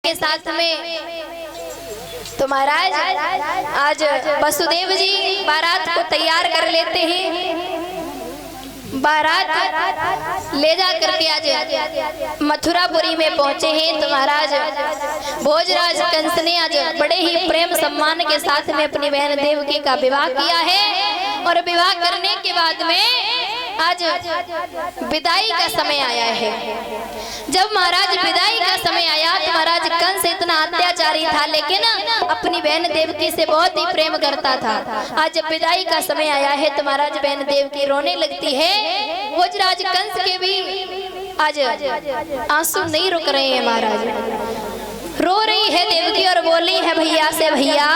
के साथ में तो महाराज आज वसुदेव जी बारात को तैयार कर लेते हैं। बारात ले जा करके आज मथुरापुरी में पहुंचे हैं। तो महाराज भोजराज कंस ने आज बड़े ही प्रेम सम्मान के साथ में अपनी बहन देवकी का विवाह किया है और विवाह करने के बाद में आज विदाई का समय आया है। जब महाराज विदाई का समय आया तो महाराज कंस इतना अत्याचारी था, लेकिन अपनी बहन देवकी से बहुत ही प्रेम करता था। आज जब विदाई का समय आया है तो महाराज बहन देवकी रोने लगती है। भोजराज कंस के भी आज आंसू नहीं रुक रहे हैं। महाराज रो रही है देवकी और बोली है भैया से, भैया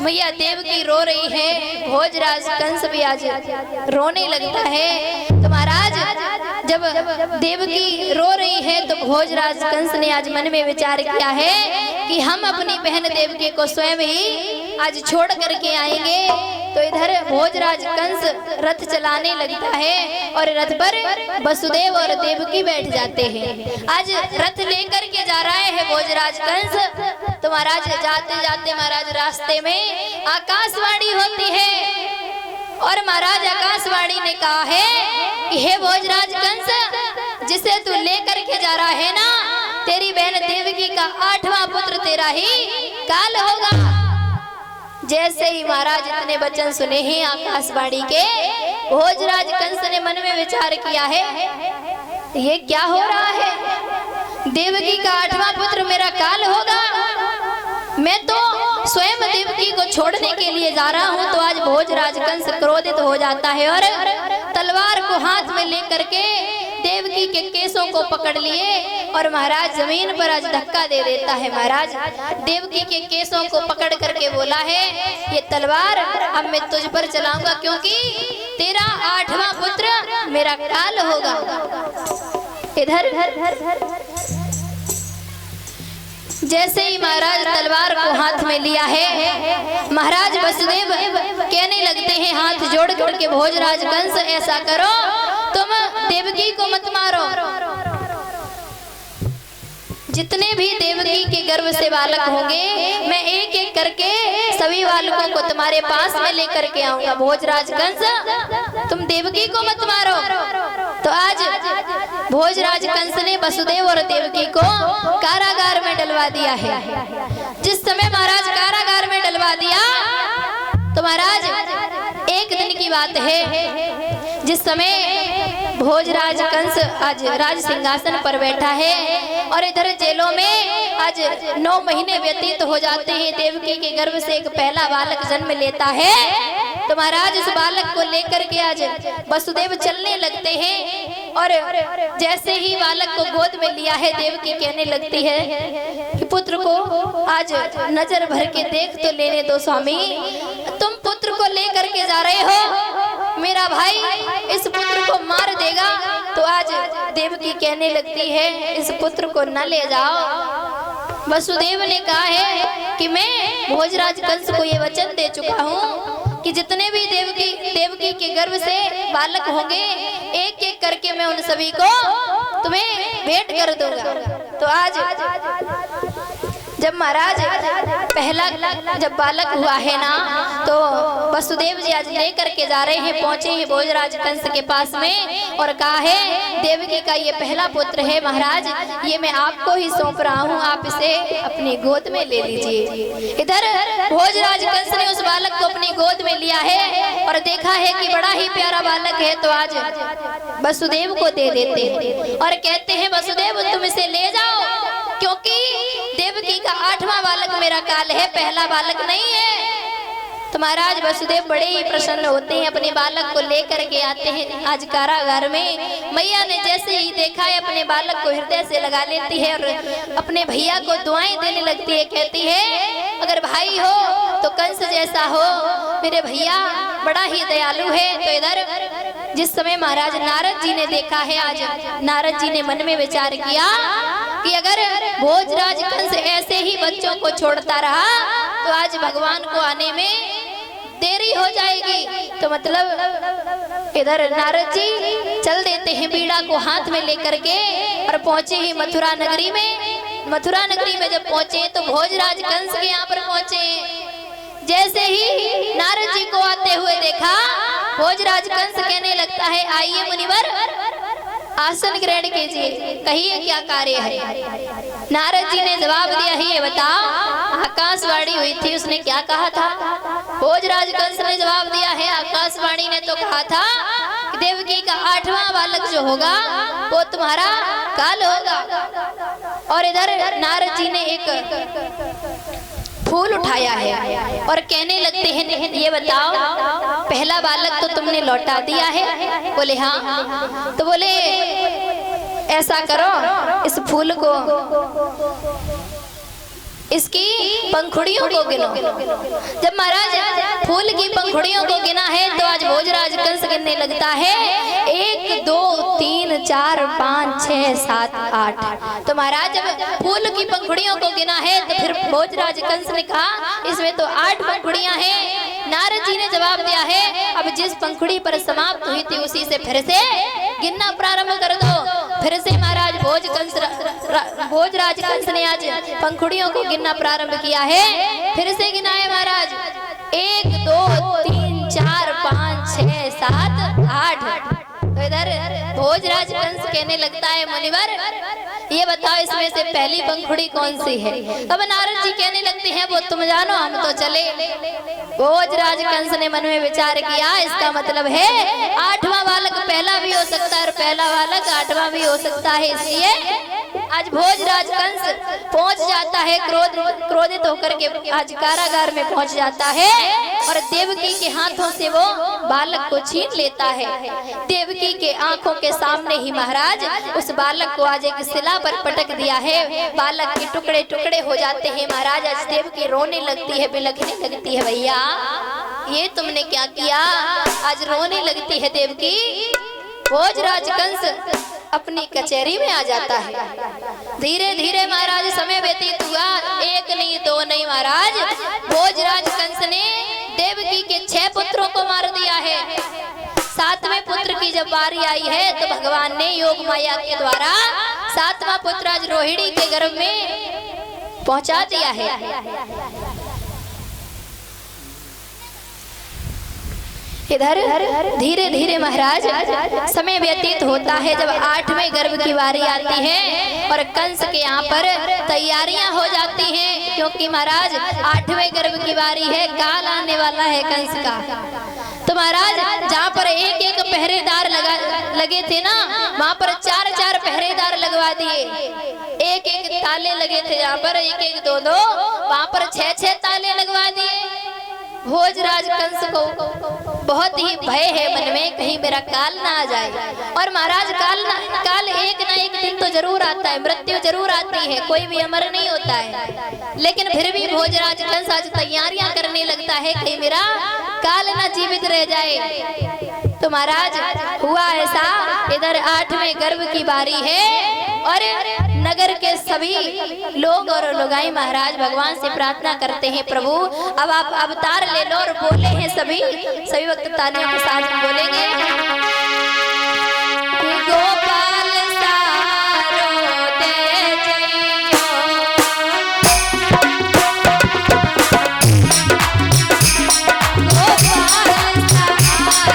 मैया देवकी रो रही है। भोजराज कंस भी आज रोने लगता है। तो महाराज जब देवकी रो रही है तो भोजराज कंस ने आज मन में विचार किया है कि हम अपनी बहन देवकी को स्वयं ही आज छोड़ करके आएंगे। तो इधर भोजराज कंस रथ चलाने लगता है और रथ पर वसुदेव और देवकी बैठ जाते हैं। आज रथ लेकर के जा रहा है भोजराज कंस। तो महाराज जाते जाते महाराज रास्ते में आकाशवाणी होती है और महाराज आकाशवाणी ने कहा है कि हे भोजराज कंस, जिसे तू लेकर के जा रहा है ना, तेरी बहन देवकी का 8वां पुत्र तेरा ही काल होगा। जैसे ही महाराज इतने वचन सुने हैं आकाशवाणी के, भोजराज कंस ने मन में विचार किया है ये क्या हो रहा है। देवकी का 8वां पुत्र मेरा काल होगा। मैं तो स्वयं देवकी को छोड़ने के लिए जा रहा हूँ। तो आज भोजराज कंस क्रोधित हो जाता है और तलवार को हाथ में लेकर के देवकी के केसों को पकड़ लिए और महाराज जमीन पर आज धक्का दे देता है। महाराज देवकी के केसों को पकड़ करके बोला है ये तलवार अब मैं तुझ पर चलाऊंगा, क्योंकि तेरा 8वां पुत्र मेरा काल होगा। इधर जैसे ही महाराज तलवार को हाथ में लिया है, महाराज वसुदेव कहने लगते हैं हाथ जोड़ के, भोजराज कंस ऐसा करो, तुम देवकी को मत मारो। जितने भी देवकी के गर्भ से बालक होंगे मैं एक एक करके सभी बालकों को तुम्हारे पास में लेकर के आऊंगा। भोजराज कंस तुम देवकी को मत मारो। तो आज भोजराज कंस ने वसुदेव और देवकी को कारागार में डलवा दिया है। जिस समय महाराज कारागार में डलवा दिया तो महाराज एक दिन की बात है जिस समय भोजराज कंस आज राज सिंहासन पर बैठा है और इधर जेलों में आज 9 महीने व्यतीत हो जाते हैं, देवकी के गर्भ से एक पहला बालक जन्म लेता है, तो महाराज उस बालक को लेकर के आज वसुदेव चलने लगते हैं। और जैसे ही बालक को गोद में लिया है, देवकी कहने लगती है कि पुत्र को आज नजर भर के देख तो लेने दो स्वामी, तुम पुत्र को लेकर के जा रहे हो, मेरा भाई इस पुत्र को मार देगा। तो आज देवकी कहने लगती है इस पुत्र को न ले जाओ। वसुदेव ने कहा है कि मैं भोजराज कंस को ये वचन दे चुका हूँ कि जितने भी देवकी के गर्भ से बालक होंगे, एक एक करके मैं उन सभी को तुम्हें भेंट कर दूंगा। तो आज जब महाराज पहला जब बालक हुआ है ना, तो वसुदेव जी आज लेकर के जा रहे हैं, पहुंचे हैं भोजराज कंस के पास में और कहा है देवकी का ये पहला पुत्र है महाराज, ये मैं आपको ही सौंप रहा हूँ, आप इसे अपनी गोद में ले लीजिए। इधर भोजराज कंस ने उस बालक को अपनी गोद में लिया है और देखा है कि बड़ा ही प्यारा बालक है, तो आज वसुदेव को दे देते हैं और कहते हैं वसुदेव तुम इसे ले जाओ, क्योंकि देवकी का 8वां बालक मेरा काल है, पहला बालक नहीं है। तो महाराज वसुदेव बड़े ही प्रसन्न होते हैं, अपने बालक को लेकर के आते हैं आज कारागार में। मैया ने जैसे ही देखा है अपने बालक को हृदय से लगा लेती है और अपने भैया को दुआएं देने लगती है, कहती है अगर भाई हो तो कंस जैसा हो, मेरे भैया बड़ा ही दयालु है। तो इधर जिस समय महाराज नारद जी ने देखा है, आज नारद जी ने मन में विचार किया कि अगर भोजराज कंस ऐसे ही बच्चों को छोड़ता रहा तो आज भगवान को आने में देरी हो जाएगी। तो मतलब इधर नारद जी चल देते हैं बीड़ा को हाथ में लेकर के और पहुंचे ही मथुरा नगरी में। मथुरा नगरी में जब पहुंचे तो भोजराज कंस के यहाँ पर पहुंचे। जैसे ही नारद जी को आते हुए देखा, भोजराज कंस कहने लगता है आइए मुनिवर आसन ग्रहण कीजिए, कहिए क्या कार्य है। नारद जी ने जवाब दिया है ये बताओ, आकाशवाणी हुई थी उसने क्या कहा था। भोजराज कंस ने जवाब दिया है आकाशवाणी ने तो कहा था कि देवकी का 8वां बालक जो होगा वो तुम्हारा काल होगा। और इधर नारद जी ने एक फूल उठाया है और कहने लगते हैं ये बताओ पहला बालक तो तुमने लौटा दिया है। बोले हाँ। तो बोले ऐसा करो इस फूल को, इसकी पंखुड़ियों को गिनो। जब महाराज फूल की पंखुड़ियों को गिना है तो आज भोजराज कंस गिनने लगता है 1 2 3 4 5 6 7 8। तो महाराज जब फूल की पंखुड़ियों को गिना है तो फिर भोजराज कंस ने कहा इसमें तो 8 पंखुड़ियां हैं। नारद जी ने जवाब दिया है अब जिस पंखुड़ी पर समाप्त हुई थी उसी से फिर से गिनना प्रारंभ कर दो। फिर से महाराज भोजराज कंस ने आज पंखुड़ियों को गिनना प्रारंभ किया है। फिर से गिना है महाराज 1 2 3 4 5 6 7 8। तो इधर भोजराज कंस कहने लगता है मुनिवर ये बताओ इसमें से पहली पंखुड़ी कौन सी है। अब नारद जी कहने लगते हैं वो तुम जानो हम तो चले। भोजराज कंस ने मन में विचार किया इसका मतलब है 8वां बालक पहला भी हो सकता है और पहला बालक 8वां भी हो सकता है। इसलिए आज भोजराज कंस पहुंच जाता है, क्रोधित होकर के आज कारागार में पहुंच जाता है और देवकी के हाथों से वो बालक को छीन लेता है। देवकी के आंखों के सामने ही महाराज उस बालक को आज एक शिला पर पटक दिया है। बालक के टुकड़े टुकड़े हो जाते हैं। महाराज आज देवकी रोने लगती है, बिलखने लगती है भैया ये तुमने क्या किया। आज रोने लगती है देवकी। भोजराज कंस अपनी कचहरी में आ जाता है। धीरे धीरे महाराज समय व्यतीत हुआ, 1 नहीं 2 नहीं महाराज भोजराज कंस ने देवकी के 6 पुत्रों को मार दिया है। 7वें पुत्र की जब बारी आई है तो भगवान ने योग माया के द्वारा 7वां पुत्र आज रोहिणी के गर्भ में पहुंचा दिया है। इधर धीरे धीरे महाराज समय व्यतीत होता है। जब 8वें गर्भ की बारी आती है और कंस के यहाँ पर तैयारियां हो जाती हैं, क्योंकि महाराज 8वें गर्भ की बारी है, काल आने वाला है कंस का। तो महाराज जहाँ पर एक एक पहरेदार लगे थे ना, वहाँ पर 4-4 पहरेदार लगवा दिए। एक एक ताले लगे थे, जहाँ पर एक एक 2-2, वहाँ पर 6-6 ताले लगवा दिए। भोजराज कंस को बहुत ही भय है मन में, कहीं मेरा काल ना आ जाए। और महाराज काल एक ना एक दिन तो जरूर आता है, मृत्यु जरूर आती है, कोई भी अमर नहीं होता है। लेकिन फिर भी भोजराज कंस आज तैयारियां करने लगता है, कहीं मेरा काल ना जीवित रह जाए। तो महाराज हुआ ऐसा, इधर 8वें गर्भ की बारी है और नगर के सभी लोग और लोगाई महाराज भगवान से प्रार्थना करते हैं, प्रभु अब आप अवतार ले लो। और बोले हैं सभी वक्त तालियों के साथ बोलेंगे, गोपाल सारो दे जइयो, गोपाल सारो दे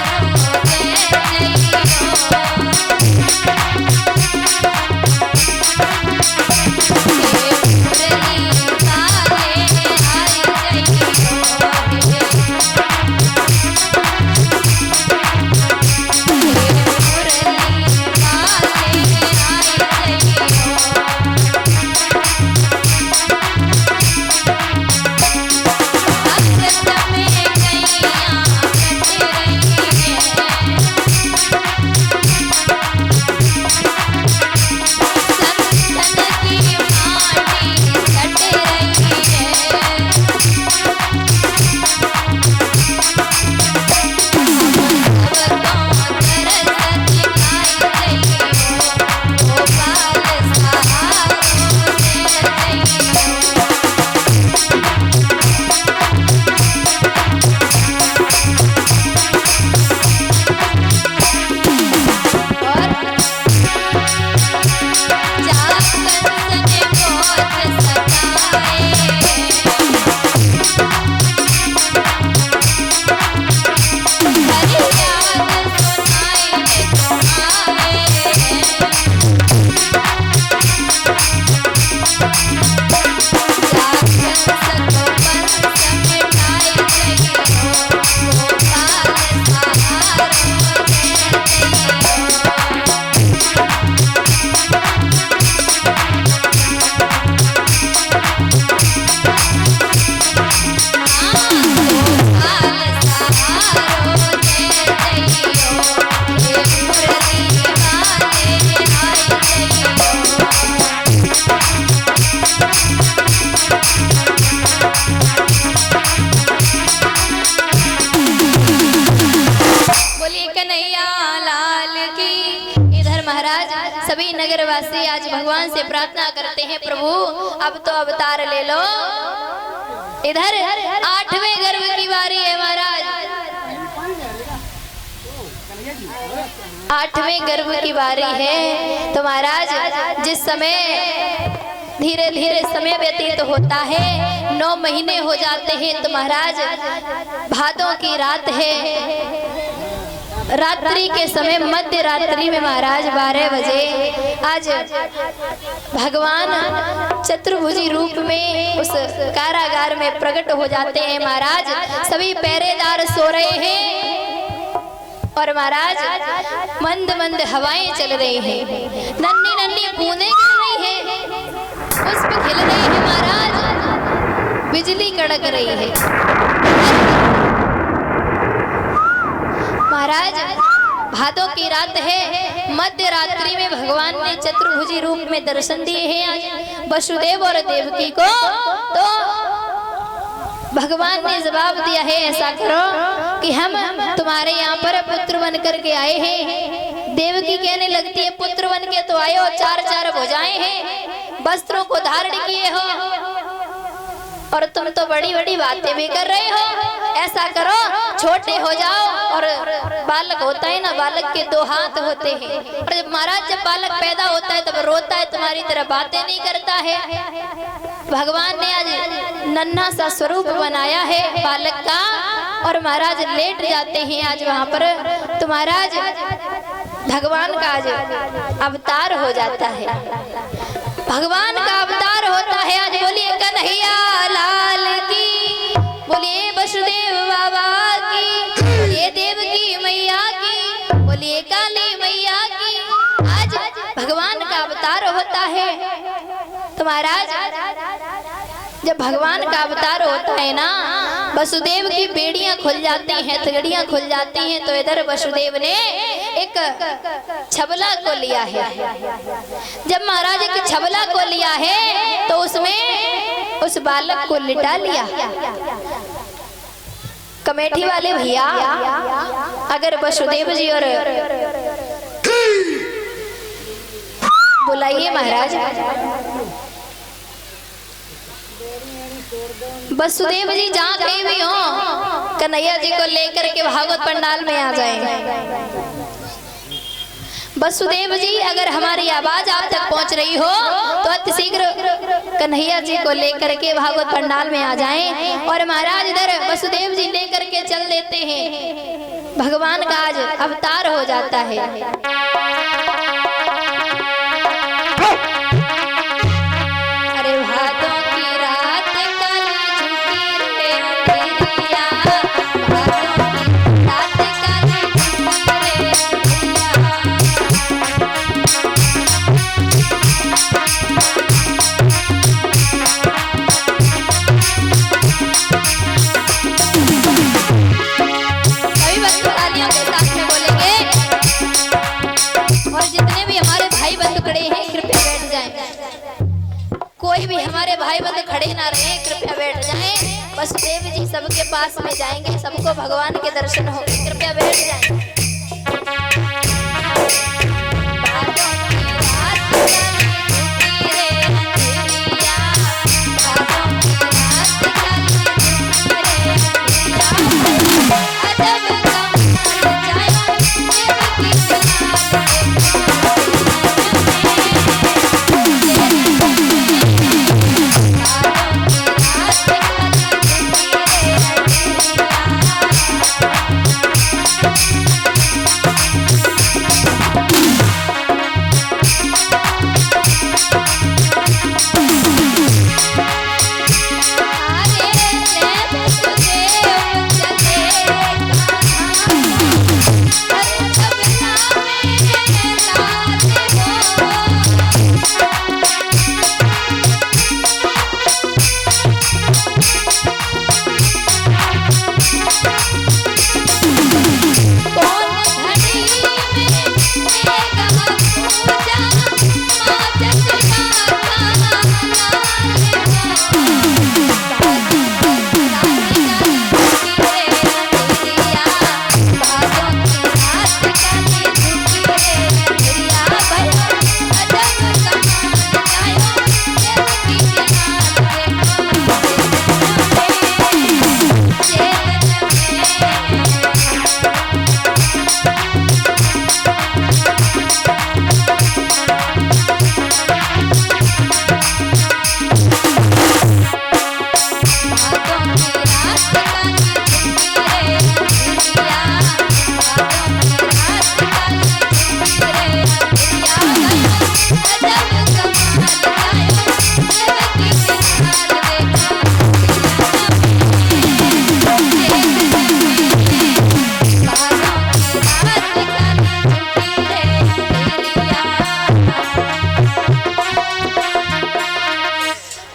सभी नगरवासी आज भगवान से प्रार्थना करते हैं, प्रभु अब तो अवतार ले लो। इधर 8वें गर्भ की बारी है महाराज, 8वें गर्भ की बारी है। तो महाराज जिस समय धीरे धीरे समय व्यतीत होता है, 9 महीने हो जाते हैं, तो महाराज भादों की रात है, रात्रि के समय मध्य रात्रि में महाराज 12 बजे आज भगवान चतुर्भुजी रूप में उस कारागार में प्रकट हो जाते हैं। महाराज सभी पहरेदार सो रहे हैं और महाराज मंद मंद हवाएं चल रही हैं, नन्ही नन्ही बूंदें गिर रही हैं, पुष्प खिल रहे हैं महाराज, बिजली कड़क रही है। महाराज भादों की रात है, मध्य रात्रि में भगवान ने चतुर्भुजी रूप में दर्शन दिए हैं आज वसुदेव और देवकी को। तो भगवान ने जवाब दिया है, ऐसा करो कि हम तुम्हारे यहाँ पर पुत्र बन करके आए हैं। देवकी कहने लगती है, पुत्र बन के तो आए हो, 4-4 भुजाएं हैं, वस्त्रों को धारण किए हो और तुम तो बड़ी बड़ी बातें भी कर रहे हो। ऐसा करो छोटे हो जाओ, और बालक होता है ना, बालक के 2 हाथ होते हैं, और जब महाराज जब बालक पैदा होता है तब रोता है, तुम्हारी तरह बातें नहीं करता है। भगवान ने आज नन्हा सा स्वरूप बनाया है बालक का, और महाराज लेट जाते हैं आज वहां पर। तो महाराज भगवान का आज अवतार हो जाता है, भगवान का अवतार होता है आज। बोलिए कन्हैया लाल की, बोलिए वसुदेव बाबा की, बोलिए देवकी मैया की, बोलिए काली मैया की। आज भगवान का अवतार होता है। तो महाराज जब भगवान का अवतार होता है ना, वसुदेव की बेड़ियां खुल जाती हैं, तगड़ियां खुल जाती हैं। तो इधर वसुदेव ने एक छबला को लिया है। जब महाराज एक छबला को लिया है तो उसमें उस बालक को लिटा लिया। कमेटी वाले भैया, अगर वसुदेव जी और बुलाइए महाराज, वसुदेव जी जहाँ कहीं भी हो, कन्हैया जी को लेकर के भागवत पंडाल में आ जाएं। वसुदेव जी अगर हमारी आवाज आप तक पहुंच रही हो तो अतिशीघ्र कन्हैया जी को लेकर के भागवत पंडाल में आ जाएं। और महाराज इधर वसुदेव जी लेकर के चल देते हैं, भगवान का आज अवतार हो जाता है। अरे भादों की रात कल झुकी रे अंधेरिया, भादों की रात कल झुकी रे सभी भक्त तालियों के साथ में बोलेंगे। और जितने भी हमारे भाई बंधु खड़े हैं कृपया बैठ जाएं। कोई भी हमारे भाई बंधु खड़े ना रहे, कृपया बैठ जाएं। वसुदेव जी सबके पास में जाएंगे, सबको भगवान के दर्शन होंगे, कृपया बैठ जाएं।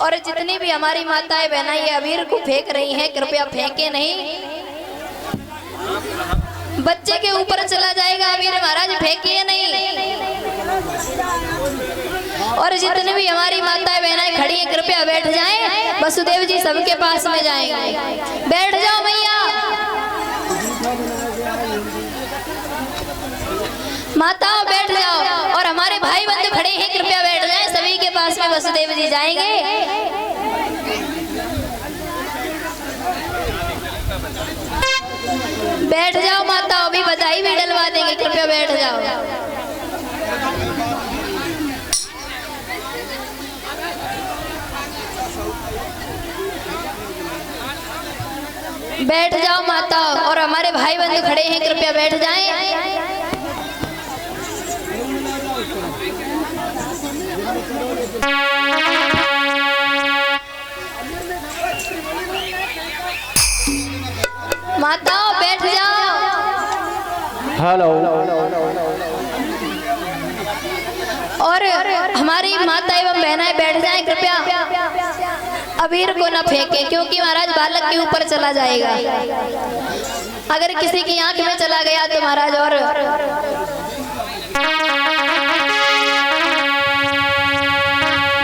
और जितनी भी हमारी माताएं बहना ये अबीर को फेंक रही हैं, कृपया फेंके नहीं, बच्चे के ऊपर चला जाएगा अबीर, महाराज फेंकिए नहीं। और जितने भी हमारी माताएं बहनाएं खड़ी हैं कृपया बैठ जाएं, वसुदेव जी सबके पास में जाएंगे। बैठ जाओ मैया, माताओं बैठ जाओ। और हमारे भाई बंधु खड़े हैं कृपया बैठ जाएं, सभी के पास में वसुदेव जी जाएंगे। बैठ जाओ माताओं, भी बधाई भी डलवा देंगे, कृपया बैठ जाओ। बैठ जाओ माता, और हमारे भाई बंधु खड़े हैं, कृपया बैठ जाएं। माताओं बैठ जाओ। हेलो। और हमारी माता एवं बहनाएं बैठ जाएं कृपया। अबीर को न फेंके, क्योंकि महाराज बालक के ऊपर चला जाएगा। अगर किसी की आंख में चला गया तो महाराज और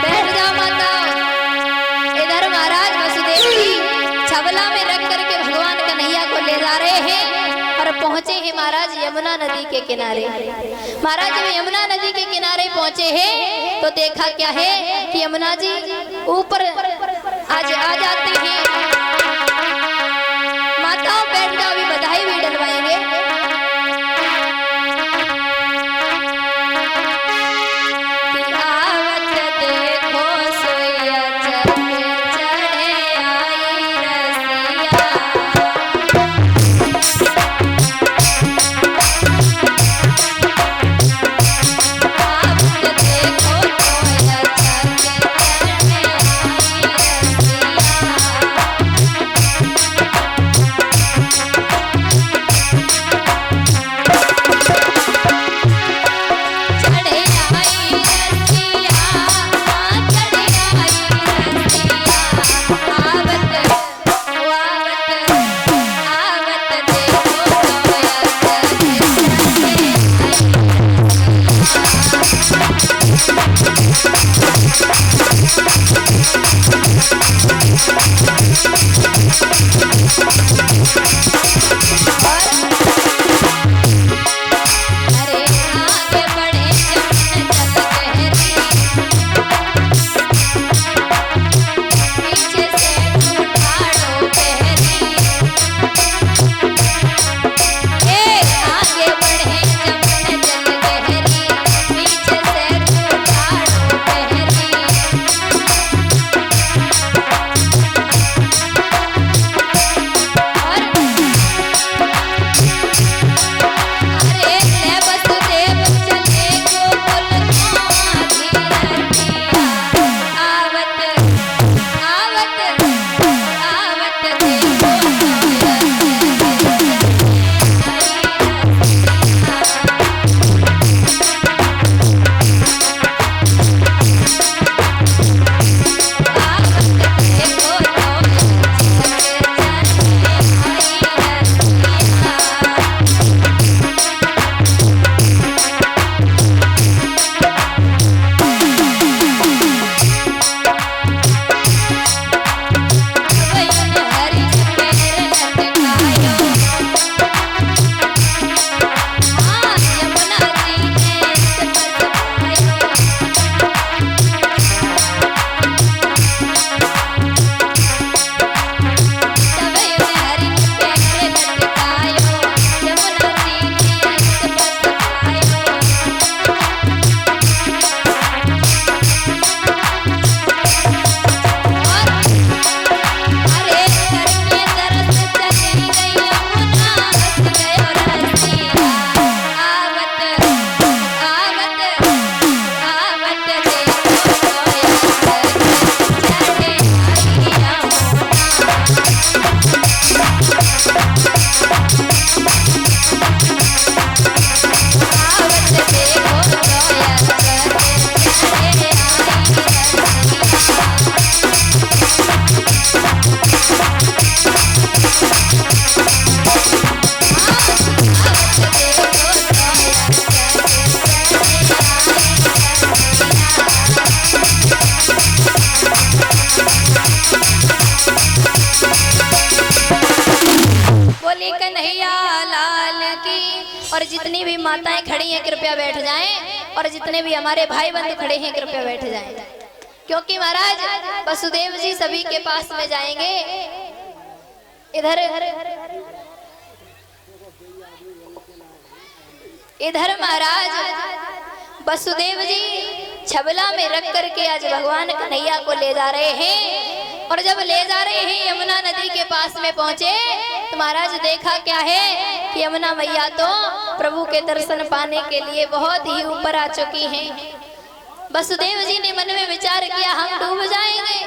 बैठ जाओ माता। इधर महाराज वसुदेव जी छबला में रख करके भगवान कन्हैया को ले जा रहे हैं और पहुंचे हैं महाराज यमुना नदी के किनारे। महाराज जब यमुना नदी के किनारे पहुंचे हैं तो देखा क्या है कि यमुना जी ऊपर आज आ जाते हैं। माताओं बैठ जाओ, अभी बधाई भी डलवाएंगे। आवत देखो सोया चढ़े चढ़े आई रसिया। और जितनी भी माताएं खड़ी हैं कृपया बैठ जाएं, और जितने भी हमारे भाई बंधु खड़े हैं कृपया बैठ जाएं, क्योंकि महाराज वसुदेव जी सभी के पास में जाएंगे। इधर महाराज वसुदेव जी छबला में रख करके आज भगवान कन्हैया को ले जा रहे हैं। और जब ले जा रहे हैं यमुना नदी के पास में पहुंचे तो महाराज देखा क्या है कि यमुना मैया तो प्रभु के दर्शन पाने के लिए बहुत ही ऊपर आ चुकी हैं। वसुदेव जी ने मन में विचार किया हम डूब जाएंगे।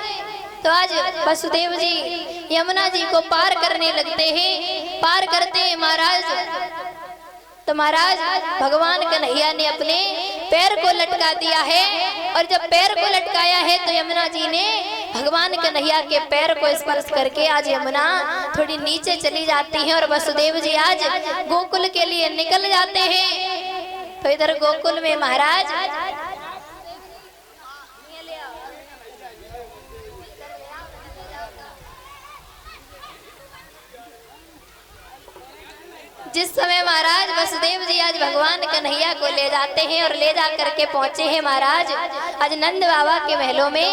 तो आज वसुदेव जी यमुना जी को पार करने लगते हैं। पार करते हैं महाराज तो महाराज भगवान कन्हैया ने अपने पैर को लटका दिया है। और जब पैर को लटकाया है तो यमुना जी ने भगवान कन्हैया के पैर को स्पर्श करके आज यमुना थोड़ी नीचे चली जाती है और वसुदेव जी आज गोकुल के लिए निकल जाते हैं। तो इधर गोकुल में महाराज जिस समय महाराज वसुदेव जी आज भगवान कन्हैया को ले जाते हैं और ले जा करके पहुंचे हैं महाराज आज नंद बाबा के महलों में।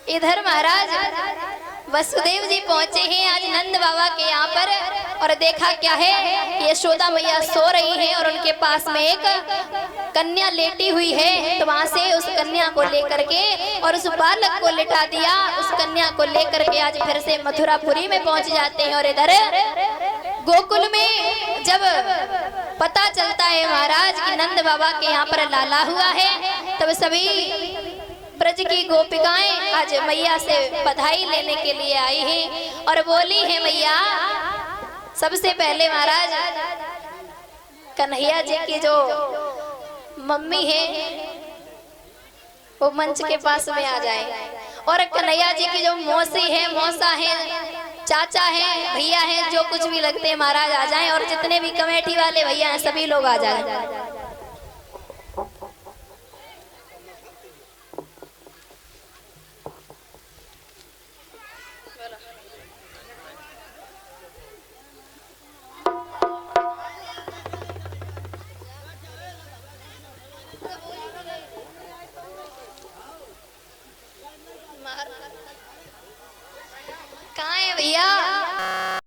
इधर महाराज वसुदेव जी पहुंचे हैं आज नंद बाबा के यहाँ पर और देखा क्या है यशोदा मैया सो रही हैं और उनके पास में एक कन्या लेटी हुई है। तो वहां से उस कन्या को लेकर के और उस बालक को लिटा दिया। उस कन्या को लेकर के आज फिर से मथुरापुरी में पहुंच जाते हैं। और इधर गोकुल में जब पता चलता है महाराज कि नंद बाबा के यहाँ पर लाला हुआ है तब सभी ब्रज की गोपिकाएं आज मैया से बधाई लेने के लिए आई हैं और बोली है मैया सबसे पहले महाराज कन्हैया जी की जो मम्मी है वो मंच के पास में आ जाए और कन्हैया जी की जो मौसी है मौसा है चाचा है भैया है जो कुछ भी लगते हैं महाराज आ जाएं और जितने भी कमेटी वाले भैया हैं सभी लोग आ जाएं।